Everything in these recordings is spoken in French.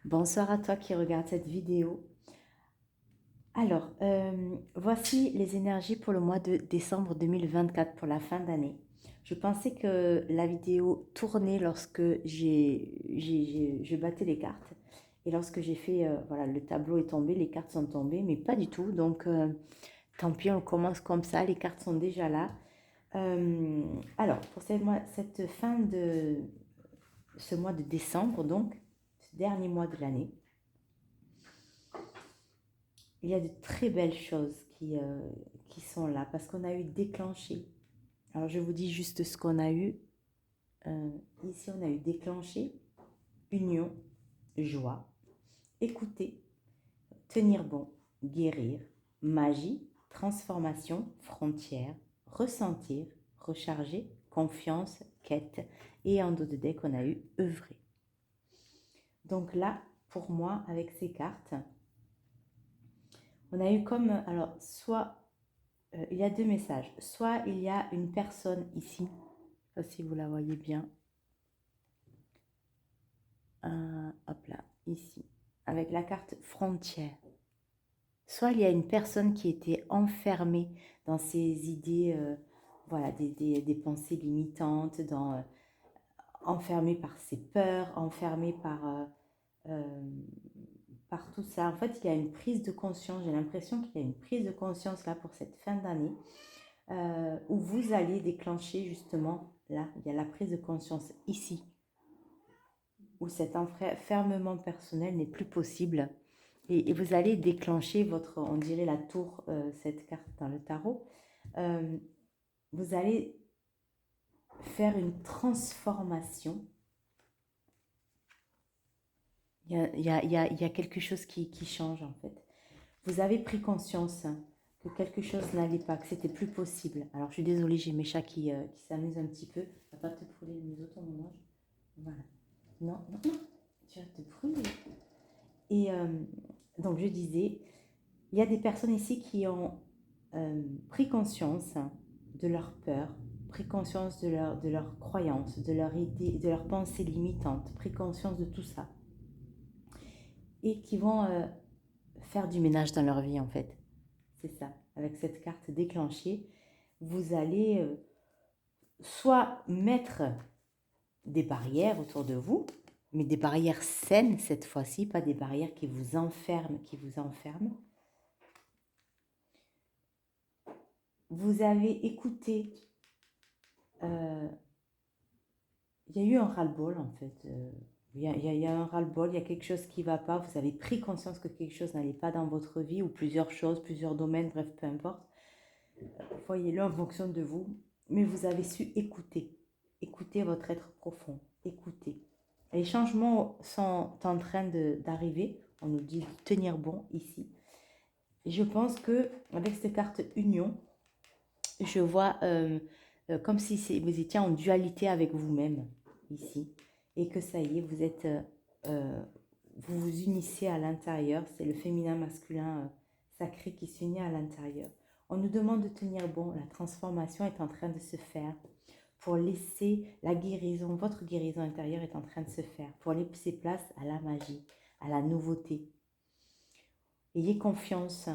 Bonsoir à toi qui regarde cette vidéo. Alors, voici les énergies pour le mois de décembre 2024, pour la fin d'année. Je pensais que la vidéo tournait lorsque je battais les cartes. Et lorsque j'ai fait, voilà, le tableau est tombé, les cartes sont tombées, mais pas du tout. Donc, tant pis, on commence comme ça, les cartes sont déjà là. Alors, pour cette fin de ce mois de décembre, donc, ce dernier mois de l'année, il y a de très belles choses qui sont là parce qu'on a eu déclenché. Alors je vous dis juste ce qu'on a eu. Ici, on a eu déclenché, union, joie, écouter, tenir bon, guérir, magie, transformation, frontière, ressentir, recharger, confiance, quête. Et en dos de deck, on a eu œuvrer. Donc là, pour moi, avec ces cartes, on a eu comme, alors, soit il y a deux messages. Soit il y a une personne ici, je ne sais pas si vous la voyez bien, hop là, ici, avec la carte frontière. Soit il y a une personne qui était enfermée dans ses idées, voilà, des pensées limitantes, enfermée par ses peurs, enfermée euh, par tout ça. En fait, il y a une prise de conscience, j'ai l'impression qu'il y a une prise de conscience là pour cette fin d'année. Où vous allez déclencher justement, là, il y a la prise de conscience ici, où cet enfermement personnel n'est plus possible. Et vous allez déclencher votre, on dirait la tour, cette carte dans le tarot. Euh, vous allez faire une transformation. Il y a quelque chose qui change en fait. Vous avez pris conscience que quelque chose n'allait pas, que c'était plus possible. Alors je suis désolée, j'ai mes chats qui s'amusent un petit peu. Va pas te brûler le museau, ton mange. Voilà. Non, non, non, tu vas te brûler. Et donc je disais, il y a des personnes ici qui ont pris conscience de leur peur, pris conscience de leur croyance, de leur idée, de leurs pensées limitantes, pris conscience de tout ça. Et qui vont faire du ménage dans leur vie en fait. C'est ça. Avec cette carte déclenchée, vous allez soit mettre des barrières autour de vous, mais des barrières saines cette fois-ci, pas des barrières qui vous enferment. Vous avez écouté, euh, il y a eu un ras-le-bol en fait. Il y a un ras-le-bol, il y a quelque chose qui ne va pas. Vous avez pris conscience que quelque chose n'allait pas dans votre vie, ou plusieurs choses, plusieurs domaines, bref, peu importe. Voyez-le en fonction de vous, mais vous avez su écouter, écouter votre être profond, écouter. Les changements sont en train d'arriver, on nous dit de tenir bon ici. Et je pense que avec cette carte union, je vois comme si vous étiez en dualité avec vous-même ici, et que ça y est, euh, vous vous unissez à l'intérieur, c'est le féminin masculin sacré qui s'unit à l'intérieur. On nous demande de tenir bon, la transformation est en train de se faire pour laisser la guérison, votre guérison intérieure est en train de se faire, pour laisser place à la magie, à la nouveauté. Ayez confiance,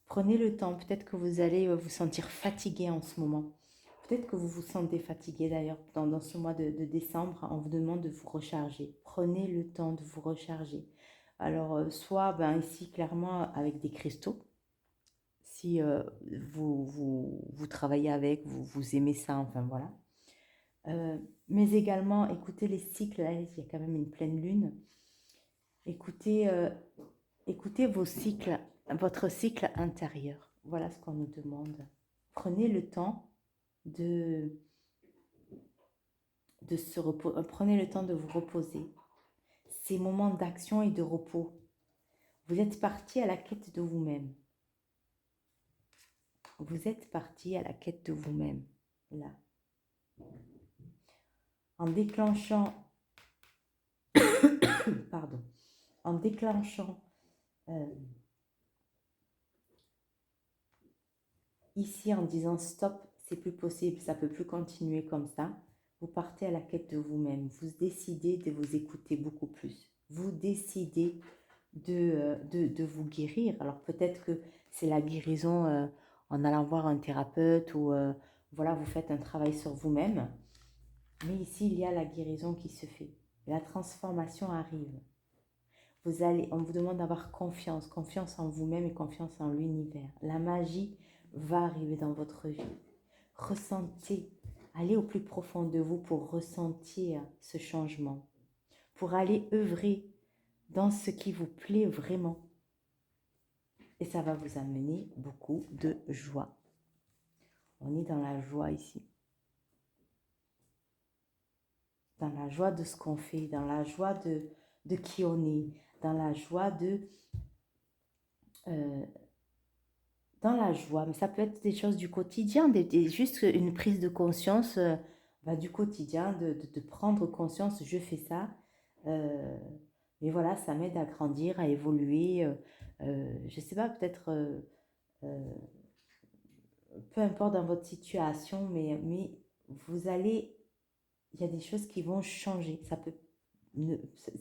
prenez le temps, peut-être que vous allez vous sentir fatigué en ce moment. Peut-être que vous vous sentez fatigué d'ailleurs dans ce mois de décembre, on vous demande de vous recharger. Prenez le temps de vous recharger. Alors, soit ici clairement avec des cristaux, si vous travaillez avec, vous aimez ça, enfin voilà. Mais également, écoutez les cycles, là, il y a quand même une pleine lune. Écoutez, écoutez vos cycles, votre cycle intérieur. Voilà ce qu'on nous demande. Prenez le temps de, prenez le temps de vous reposer. Ces moments d'action et de repos. Vous êtes parti à la quête de vous-même. Vous êtes parti à la quête de vous-même. Là. En déclenchant, pardon, en déclenchant ici en disant stop, c'est plus possible, ça peut plus continuer comme ça. Vous partez à la quête de vous-même. Vous décidez de vous écouter beaucoup plus. Vous décidez de vous guérir. Alors peut-être que c'est la guérison en allant voir un thérapeute ou voilà, vous faites un travail sur vous-même. Mais ici, il y a la guérison qui se fait. La transformation arrive. On vous demande d'avoir confiance, confiance en vous-même et confiance en l'univers. La magie va arriver dans votre vie. Ressentez, allez au plus profond de vous pour ressentir ce changement, pour aller œuvrer dans ce qui vous plaît vraiment. Et ça va vous amener beaucoup de joie. On est dans la joie ici. Dans la joie de ce qu'on fait, dans la joie de qui on est, dans la joie dans la joie, mais ça peut être des choses du quotidien, juste une prise de conscience du quotidien, de prendre conscience, je fais ça. Mais voilà, ça m'aide à grandir, à évoluer. Je ne sais pas, peut-être, peu importe dans votre situation, mais vous allez, il y a des choses qui vont changer.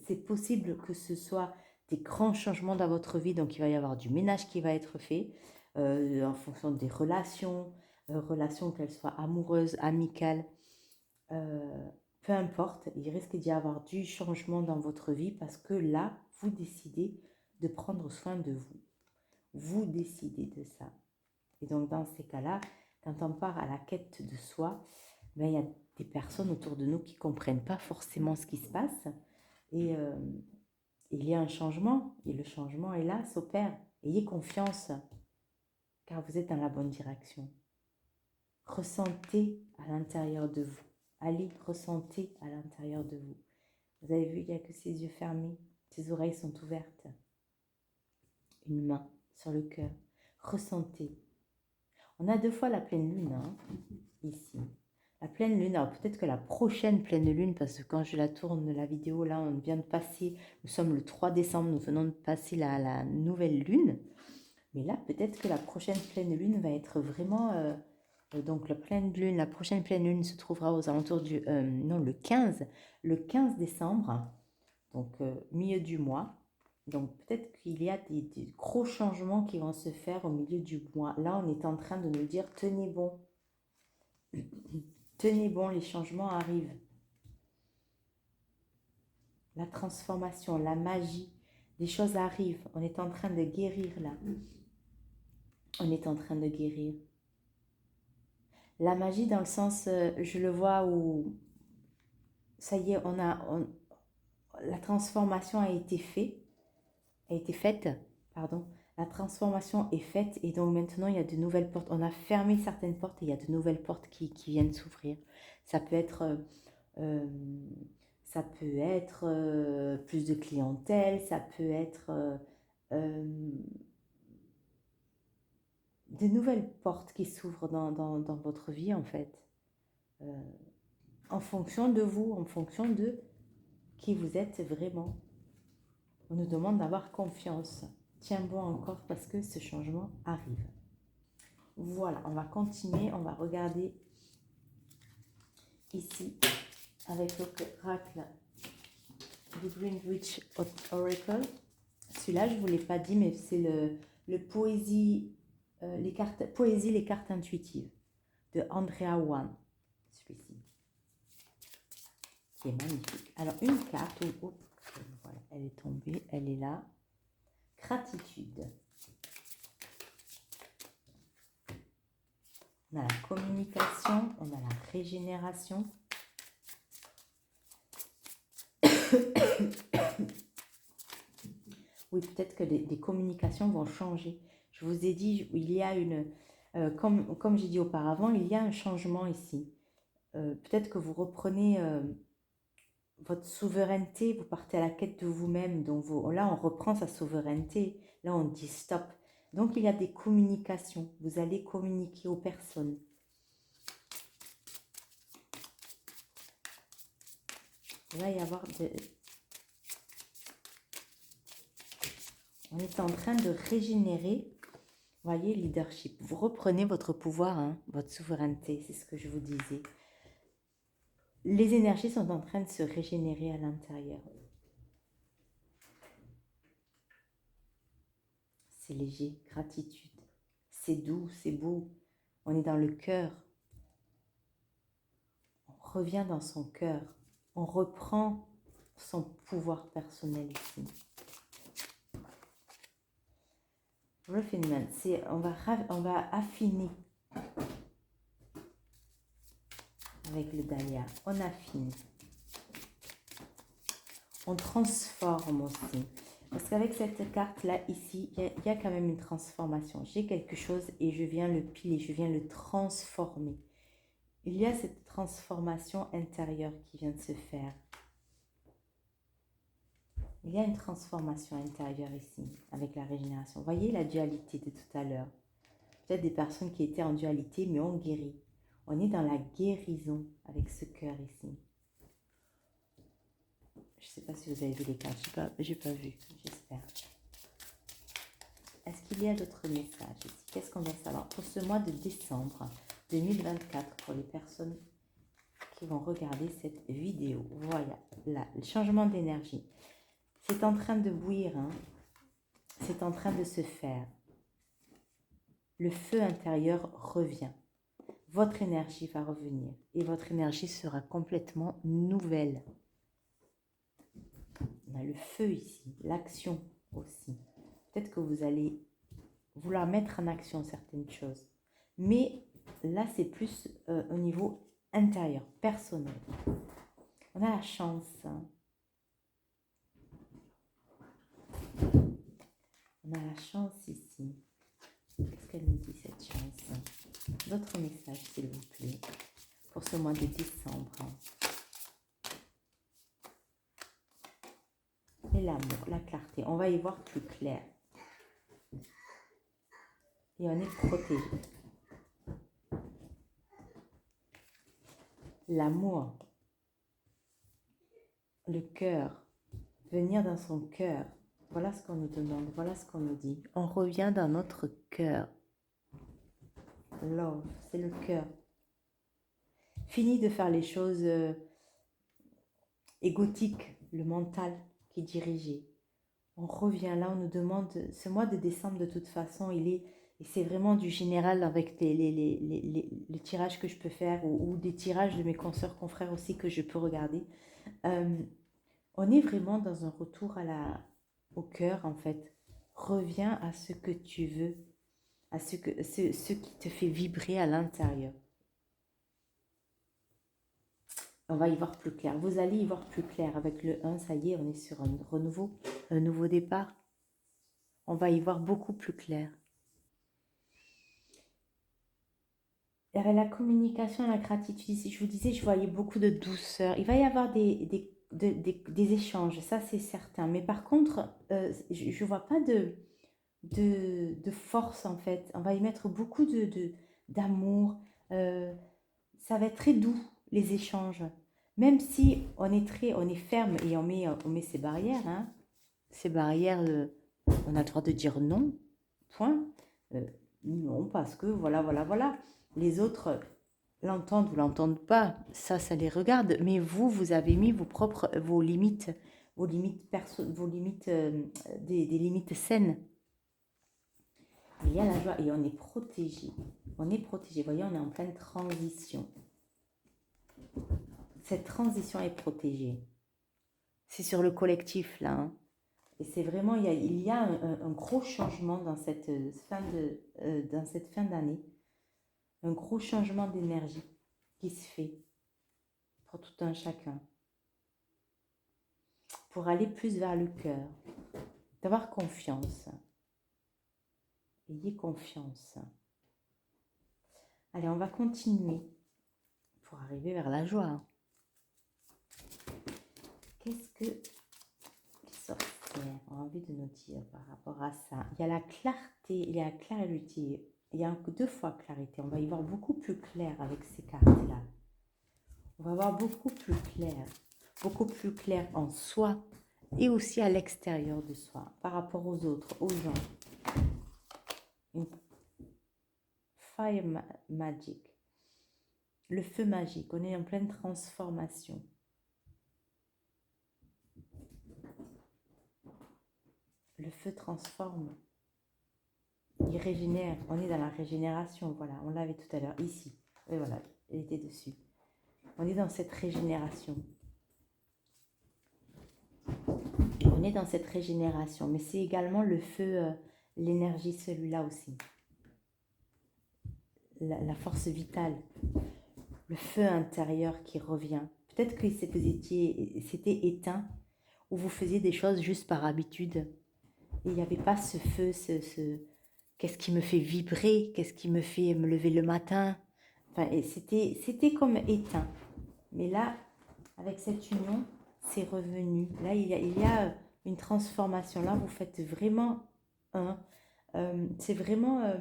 C'est possible que ce soit des grands changements dans votre vie, donc il va y avoir du ménage qui va être fait en fonction des relations, relations qu'elles soient amoureuses, amicales, peu importe, il risque d'y avoir du changement dans votre vie parce que là, vous décidez de prendre soin de vous. Vous décidez de ça. Et donc dans ces cas-là, quand on part à la quête de soi, il y a des personnes autour de nous qui ne comprennent pas forcément ce qui se passe. Et il y a un changement, et le changement est là, s'opère. Ayez confiance, car vous êtes dans la bonne direction. Ressentez à l'intérieur de vous. Allez, ressentez à l'intérieur de vous. Vous avez vu, il n'y a que ses yeux fermés, ses oreilles sont ouvertes. Une main sur le cœur. Ressentez. On a 2 fois la pleine lune, ici. La pleine lune, alors peut-être que la prochaine pleine lune, parce que quand je la tourne, la vidéo, là, on vient de passer, nous sommes le 3 décembre, nous venons de passer la nouvelle lune. Mais là, peut-être que la prochaine pleine lune va être vraiment... donc la prochaine pleine lune se trouvera aux alentours le 15 décembre, donc milieu du mois. Donc peut-être qu'il y a des gros changements qui vont se faire au milieu du mois. Là, on est en train de nous dire, tenez bon. Tenez bon, les changements arrivent. La transformation, la magie, les choses arrivent. On est en train de guérir là. On est en train de guérir. La magie dans le sens, je le vois où, ça y est, la transformation a été faite, pardon. La transformation est faite et donc maintenant il y a de nouvelles portes. On a fermé certaines portes et il y a de nouvelles portes qui viennent s'ouvrir. Ça peut être, plus de clientèle, ça peut être de nouvelles portes qui s'ouvrent dans votre vie en fait. En fonction de vous, en fonction de qui vous êtes vraiment. On nous demande d'avoir confiance. Tiens bon encore parce que ce changement arrive. Voilà, on va continuer, on va regarder ici avec l'oracle du Greenwich Oracle. Celui-là, je ne vous l'ai pas dit, mais c'est les cartes intuitives de Andrea Wan, celui-ci, qui est magnifique. Alors, une carte, voilà, elle est tombée, elle est là. Gratitude. On a la communication, on a la régénération. Oui, peut-être que des communications vont changer. Je vous ai dit, il y a comme j'ai dit auparavant, il y a un changement ici. Peut-être que vous reprenez votre souveraineté, vous partez à la quête de vous-même. Donc là, on reprend sa souveraineté. Là, on dit stop. Donc, il y a des communications. Vous allez communiquer aux personnes. Il va y avoir on est en train de régénérer. Voyez, leadership. Vous reprenez votre pouvoir, votre souveraineté. C'est ce que je vous disais. les énergies sont en train de se régénérer à l'intérieur. C'est léger, gratitude. C'est doux, c'est beau. On est dans le cœur. On revient dans son cœur. On reprend son pouvoir personnel ici. Refinement, on va affiner avec le Dahlia. On affine. On transforme aussi. Parce qu'avec cette carte-là, ici, il y a quand même une transformation. J'ai quelque chose et je viens le piler, je viens le transformer. Il y a cette transformation intérieure qui vient de se faire. Il y a une transformation intérieure ici, avec la régénération. Vous voyez la dualité de tout à l'heure. Peut-être des personnes qui étaient en dualité, mais ont guéri. On est dans la guérison avec ce cœur ici. Je ne sais pas si vous avez vu les cartes, je n'ai pas vu, j'espère. Est-ce qu'il y a d'autres messages ici? Qu'est-ce qu'on doit savoir pour ce mois de décembre 2024 pour les personnes qui vont regarder cette vidéo? Voilà, là, le changement d'énergie. C'est en train de bouillir, hein? C'est en train de se faire. Le feu intérieur revient. Votre énergie va revenir et votre énergie sera complètement nouvelle. On a le feu ici, l'action aussi. Peut-être que vous allez vouloir mettre en action certaines choses. Mais là, c'est plus au niveau intérieur, personnel. On a la chance. Hein. On a la chance ici. Qu'est-ce qu'elle nous dit, cette chance? D'autres messages, s'il vous plaît, pour ce mois de décembre. Et l'amour, la clarté. On va y voir plus clair. Et on est protégé. L'amour, le cœur, venir dans son cœur. Voilà ce qu'on nous demande, voilà ce qu'on nous dit. On revient dans notre cœur. Love, c'est le cœur. Fini de faire les choses égotiques, le mental qui est dirigé. On revient là, on nous demande, ce mois de décembre de toute façon, et c'est vraiment du général avec les tirages que je peux faire ou des tirages de mes consoeurs, confrères aussi que je peux regarder. On est vraiment dans un retour au cœur en fait. Reviens à ce que tu veux, à ce qui te fait vibrer à l'intérieur. On va y voir plus clair. Vous allez y voir plus clair. Avec le 1, ça y est, on est sur un renouveau, un nouveau départ. On va y voir beaucoup plus clair. Il y avait la communication, la gratitude. Ici, je vous disais, je voyais beaucoup de douceur. Il va y avoir des échanges, ça c'est certain. Mais par contre, je ne vois pas de force en fait. On va y mettre beaucoup d'amour. Ça va être très doux, les échanges. Même si on est ferme et on met ces barrières, hein. Ces barrières, on a le droit de dire non, point. Non, parce que voilà. Les autres l'entendent ou l'entendent pas, ça les regarde. Mais vous avez mis vos limites des limites saines. Il y a la joie et on est protégé. On est protégé. Vous voyez, on est en pleine transition. Cette transition est protégée. C'est sur le collectif là. Hein. Et c'est vraiment, il y a un gros changement dans cette fin d'année. Un gros changement d'énergie qui se fait pour tout un chacun. Pour aller plus vers le cœur. D'avoir confiance. Ayez confiance. Allez, on va continuer pour arriver vers la joie. Qu'est-ce que les sorcières ont envie de nous dire par rapport à ça? Il y a la clarté, il y a la clarité. Il y a 2 fois clarité. On va y voir beaucoup plus clair avec ces cartes-là. On va voir beaucoup plus clair en soi et aussi à l'extérieur de soi, par rapport aux autres, aux gens. Une fire magic. Le feu magique, on est en pleine transformation. Le feu transforme. Il régénère. On est dans la régénération. Voilà, on l'avait tout à l'heure. Ici. Et voilà, elle était dessus. On est dans cette régénération. On est dans cette régénération. Mais c'est également le feu, l'énergie, celui-là aussi. La force vitale. Le feu intérieur qui revient. Peut-être que c'était éteint ou vous faisiez des choses juste par habitude. Et il n'y avait pas ce feu, qu'est-ce qui me fait vibrer, qu'est-ce qui me fait me lever le matin. Enfin, c'était comme éteint. Mais là, avec cette union, c'est revenu. Là, il y a une transformation. Là, vous faites vraiment un. C'est vraiment...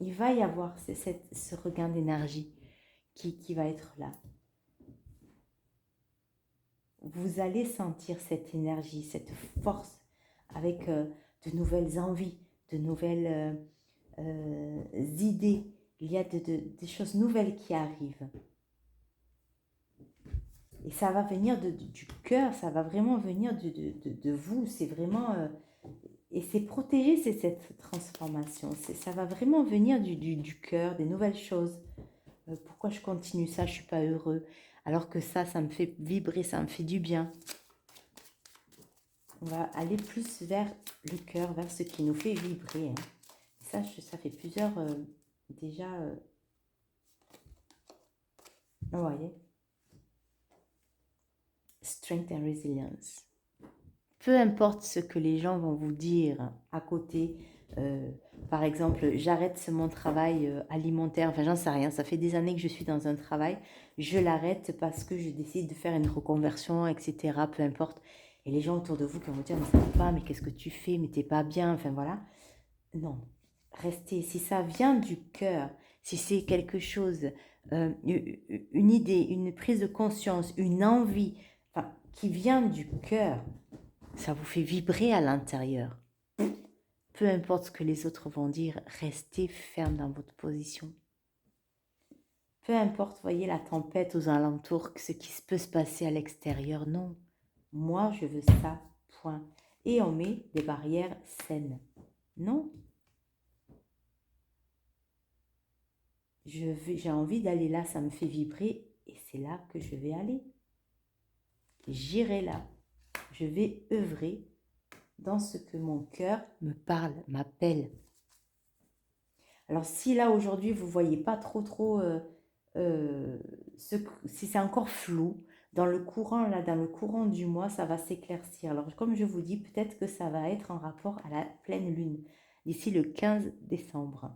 il va y avoir ce regain d'énergie qui va être là. Vous allez sentir cette énergie, cette force avec de nouvelles envies, de nouvelles idées. Il y a des choses nouvelles qui arrivent. Et ça va venir du cœur, ça va vraiment venir de vous. C'est vraiment... et c'est protégé, c'est cette transformation. Ça va vraiment venir du cœur, des nouvelles choses. Pourquoi je continue ça, je ne suis pas heureux. Alors que ça me fait vibrer, ça me fait du bien. On va aller plus vers le cœur, vers ce qui nous fait vibrer. Hein. Ça fait plusieurs déjà... vous voyez, strength and resilience. Peu importe ce que les gens vont vous dire à côté. Par exemple, j'arrête mon travail alimentaire. Enfin, j'en sais rien. Ça fait des années que je suis dans un travail. Je l'arrête parce que je décide de faire une reconversion, etc. Peu importe. Et les gens autour de vous qui vont vous dire, mais ça va pas, mais qu'est-ce que tu fais, mais t'es pas bien. Enfin, voilà. Non. Restez. Si ça vient du cœur, si c'est quelque chose, une idée, une prise de conscience, une envie, enfin, qui vient du cœur, ça vous fait vibrer à l'intérieur. Peu importe ce que les autres vont dire, restez ferme dans votre position. Peu importe, voyez la tempête aux alentours, ce qui peut se passer à l'extérieur, non. Moi, je veux ça, point. Et on met des barrières saines. Non. J'ai envie d'aller là, ça me fait vibrer et c'est là que je vais aller. J'irai là. Je vais œuvrer dans ce que mon cœur me parle, m'appelle. Alors si là aujourd'hui vous ne voyez pas trop si c'est encore flou, dans le courant du mois, ça va s'éclaircir. Alors comme je vous dis, peut-être que ça va être en rapport à la pleine lune, d'ici le 15 décembre.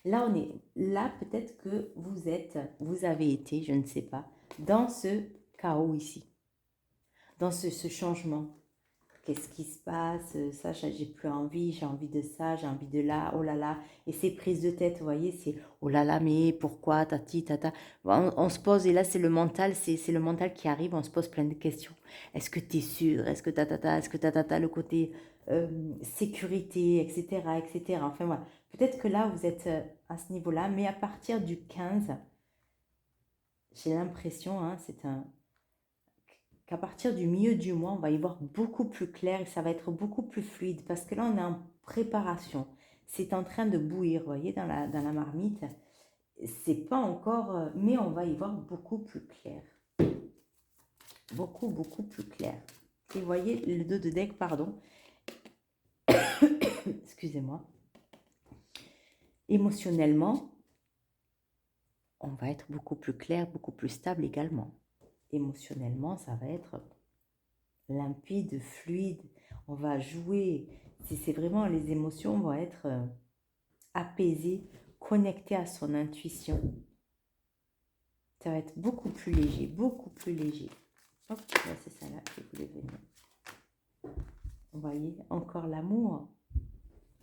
Là, peut-être que vous avez été, je ne sais pas, dans ce chaos ici, dans ce changement. Qu'est-ce qui se passe? Ça, j'ai plus envie, j'ai envie de ça, j'ai envie de là, oh là là. Et ces prises de tête, vous voyez, c'est oh là là, mais pourquoi, tati, tata. On se pose, et là, c'est le mental qui arrive, on se pose plein de questions. Est-ce que tu es sûr? Est-ce que tata, est-ce que tata, le côté sécurité, etc., etc. Enfin, voilà. Peut-être que là, vous êtes à ce niveau-là, mais à partir du 15, j'ai l'impression, hein, qu'à partir du milieu du mois, on va y voir beaucoup plus clair et ça va être beaucoup plus fluide parce que là, on est en préparation. C'est en train de bouillir, vous voyez, dans la marmite. C'est pas encore, mais on va y voir beaucoup plus clair. Beaucoup plus clair. Et vous voyez, le dos de deck, pardon. Excusez-moi. Émotionnellement, on va être beaucoup plus clair, beaucoup plus stable également. Émotionnellement, ça va être limpide, fluide. On va jouer. C'est vraiment, les émotions vont être apaisées, connectées à son intuition. Ça va être beaucoup plus léger, beaucoup plus léger. Hop, là, c'est ça là qui voulait venir. Vous voyez, encore l'amour.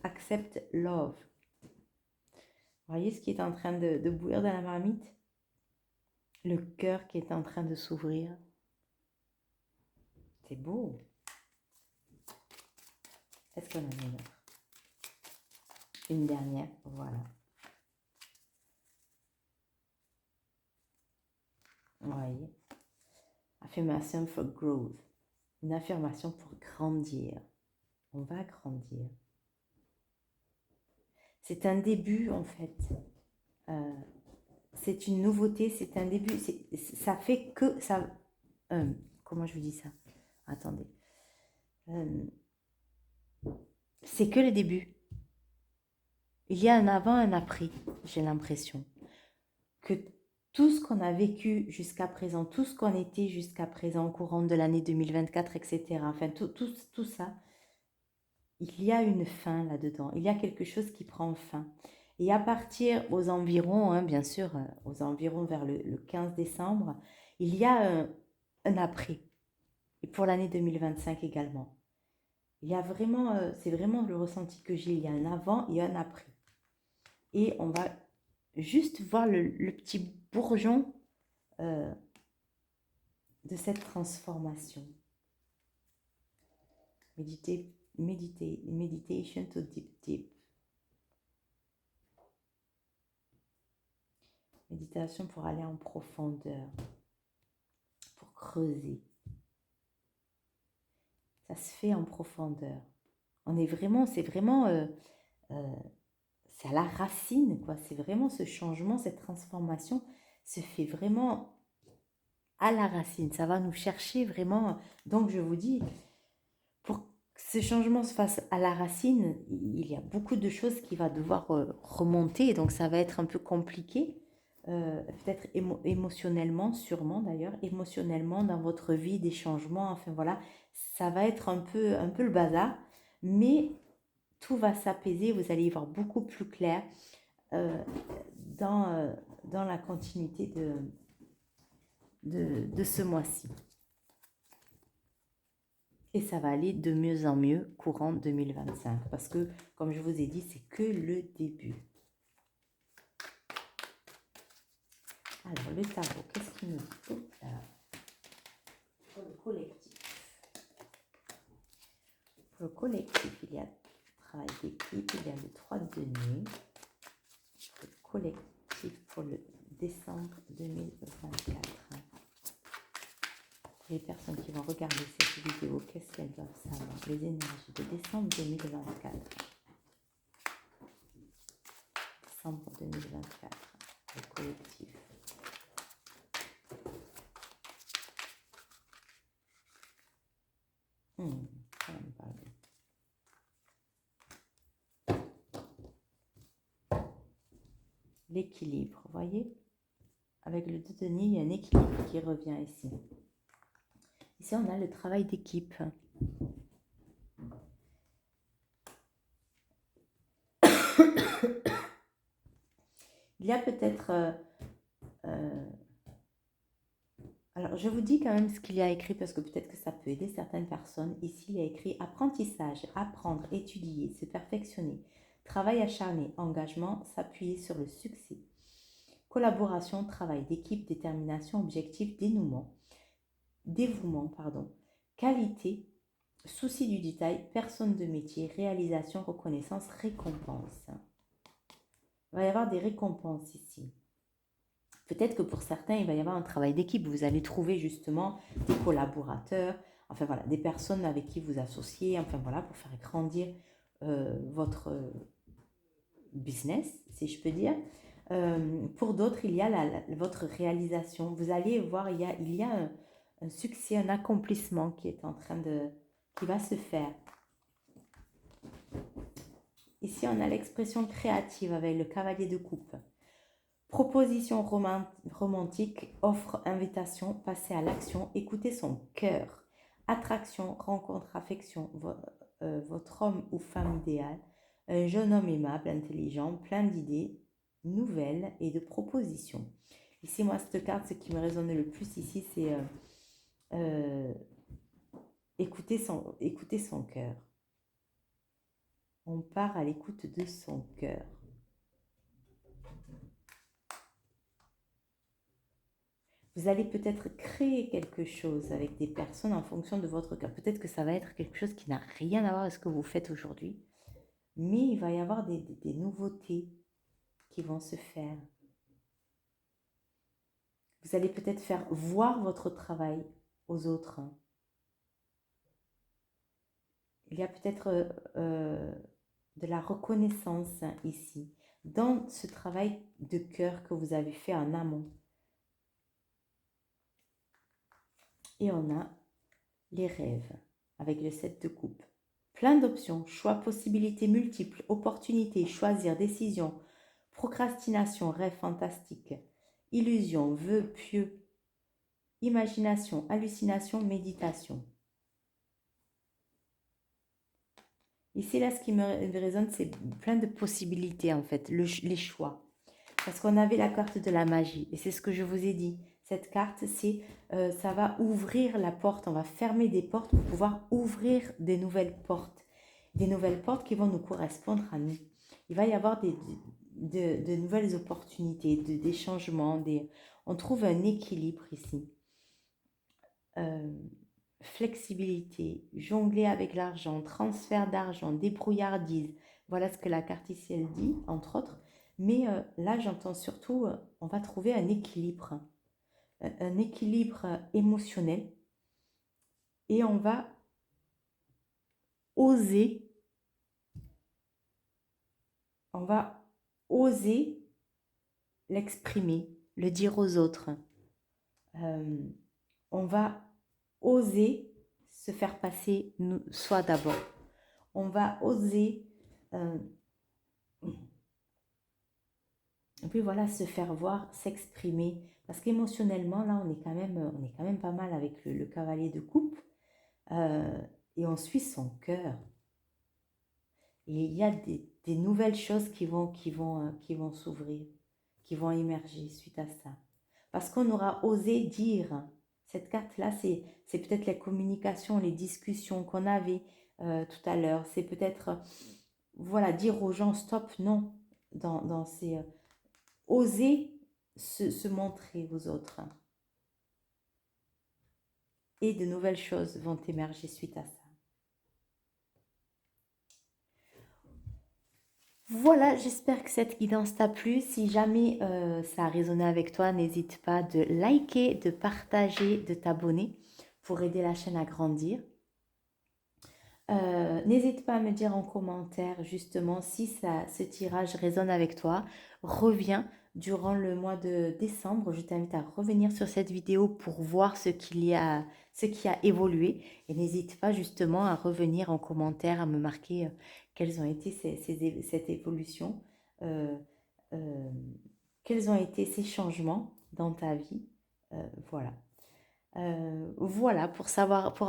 Accept love. Vous voyez ce qui est en train de bouillir dans la marmite? Le cœur qui est en train de s'ouvrir. C'est beau. Est-ce qu'on en a une autre? Une dernière, voilà. Oui. Affirmation for growth. Une affirmation pour grandir. On va grandir. C'est un début en fait. C'est une nouveauté, c'est un début. Ça fait que ça. Comment je vous dis ça? Attendez. C'est que le début. Il y a un avant, un après, j'ai l'impression. Que tout ce qu'on a vécu jusqu'à présent, tout ce qu'on était jusqu'à présent au courant de l'année 2024, etc., enfin tout ça, il y a une fin là-dedans. Il y a quelque chose qui prend fin. Et à partir aux environs, hein, bien sûr, aux environs vers le 15 décembre, il y a un après. Et pour l'année 2025 également. Il y a vraiment, c'est vraiment le ressenti que j'ai. Il y a un avant et un après. Et on va juste voir le petit bourgeon de cette transformation. Meditation to deep. Méditation pour aller en profondeur, pour creuser. Ça se fait en profondeur. C'est vraiment, c'est à la racine, quoi. C'est vraiment ce changement, cette transformation se fait vraiment à la racine. Ça va nous chercher vraiment. Donc, je vous dis, pour que ce changement se fasse à la racine, il y a beaucoup de choses qui vont devoir remonter. Donc, ça va être un peu compliqué. Peut-être émotionnellement, sûrement d'ailleurs, émotionnellement dans votre vie, des changements, enfin voilà, ça va être un peu le bazar, mais tout va s'apaiser, vous allez y voir beaucoup plus clair dans la continuité de ce mois-ci. Et ça va aller de mieux en mieux courant 2025, parce que, comme je vous ai dit, c'est que le début. Alors, le tarot, qu'est-ce qu'il nous dit pour le collectif? Pour le collectif, il y a travail d'équipe, il y a le 3 de denier. Le collectif pour le décembre 2024. Pour les personnes qui vont regarder cette vidéo, qu'est-ce qu'elles doivent savoir? Les énergies de décembre 2024. Décembre 2024, le collectif. Ça va me parler. L'équilibre, vous voyez? Avec le 2 de denier, il y a un équilibre qui revient ici. Ici, on a le travail d'équipe. Il y a peut-être... alors, je vous dis quand même ce qu'il y a écrit parce que peut-être que ça peut aider certaines personnes. Ici, il y a écrit apprentissage, apprendre, étudier, se perfectionner, travail acharné, engagement, s'appuyer sur le succès, collaboration, travail d'équipe, détermination, objectif, dévouement, qualité, souci du détail, personne de métier, réalisation, reconnaissance, récompense. Il va y avoir des récompenses ici. Peut-être que pour certains, il va y avoir un travail d'équipe. Vous allez trouver justement des collaborateurs, enfin voilà, des personnes avec qui vous associez, enfin voilà, pour faire grandir votre business, si je peux dire. Pour d'autres, il y a votre réalisation. Vous allez voir, il y a un succès, un accomplissement qui va se faire. Ici, on a l'expression créative avec le cavalier de coupe. Proposition romantique, offre, invitation, passer à l'action, écouter son cœur. Attraction, rencontre, affection, votre homme ou femme idéal. Un jeune homme aimable, intelligent, plein d'idées nouvelles et de propositions. Ici, moi, cette carte, ce qui me résonne le plus ici, c'est écouter son cœur. On part à l'écoute de son cœur. Vous allez peut-être créer quelque chose avec des personnes en fonction de votre cœur. Peut-être que ça va être quelque chose qui n'a rien à voir avec ce que vous faites aujourd'hui. Mais il va y avoir des nouveautés qui vont se faire. Vous allez peut-être faire voir votre travail aux autres. Il y a peut-être de la reconnaissance ici, dans ce travail de cœur que vous avez fait en amont. Et on a les rêves, avec le 7 de coupe. Plein d'options, choix, possibilités multiples, opportunités, choisir, décision, procrastination, rêve fantastique, illusion, vœux pieux, imagination, hallucination, méditation. Ici, là, ce qui me résonne, c'est plein de possibilités, en fait, les choix. Parce qu'on avait la carte de la magie, et c'est ce que je vous ai dit. Cette carte, c'est ça va ouvrir la porte, on va fermer des portes pour pouvoir ouvrir des nouvelles portes. Des nouvelles portes qui vont nous correspondre à nous. Il va y avoir de nouvelles opportunités, des changements, on trouve un équilibre ici. Flexibilité, jongler avec l'argent, transfert d'argent, débrouillardise. Voilà ce que la carte ici, elle dit, entre autres. Mais là, j'entends surtout, on va trouver un équilibre émotionnel. Et on va oser, l'exprimer, le dire aux autres. On va oser se faire passer soi d'abord. On va oser, et puis voilà, se faire voir, s'exprimer. Parce qu'émotionnellement, là, on est quand même pas mal avec le cavalier de coupe. Et on suit son cœur. Et il y a des nouvelles choses qui vont s'ouvrir, qui vont émerger suite à ça. Parce qu'on aura osé dire. Cette carte-là, c'est peut-être la communication, les discussions qu'on avait tout à l'heure. C'est peut-être, voilà, dire aux gens stop, non, dans ces... oser se montrer aux autres. Et de nouvelles choses vont émerger suite à ça. Voilà, j'espère que cette guidance t'a plu. Si jamais ça a résonné avec toi, n'hésite pas de liker, de partager, de t'abonner pour aider la chaîne à grandir. N'hésite pas à me dire en commentaire justement si ce tirage résonne avec toi. Reviens durant le mois de décembre. Je t'invite à revenir sur cette vidéo pour voir ce qui a évolué. Et n'hésite pas justement à revenir en commentaire, à me marquer quelles ont été cette évolution, quels ont été ces changements dans ta vie. Voilà. Voilà, pour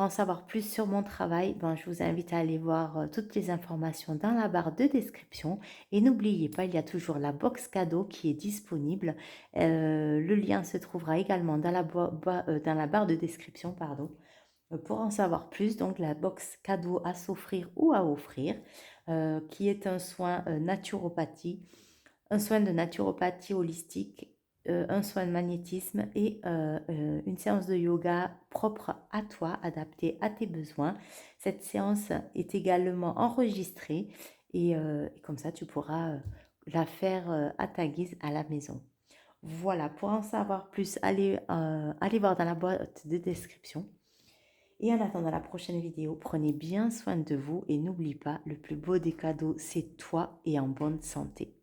en savoir plus sur mon travail, je vous invite à aller voir toutes les informations dans la barre de description. Et n'oubliez pas, il y a toujours la box cadeau qui est disponible. Le lien se trouvera également dans la barre de description, pardon. Pour en savoir plus, donc la box cadeau à s'offrir ou à offrir, qui est un soin naturopathie, un soin de naturopathie holistique, un soin de magnétisme et une séance de yoga propre à toi, adaptée à tes besoins. Cette séance est également enregistrée et comme ça, tu pourras la faire à ta guise à la maison. Voilà, pour en savoir plus, allez voir dans la boîte de description. Et en attendant la prochaine vidéo, prenez bien soin de vous et n'oublie pas, le plus beau des cadeaux, c'est toi et en bonne santé.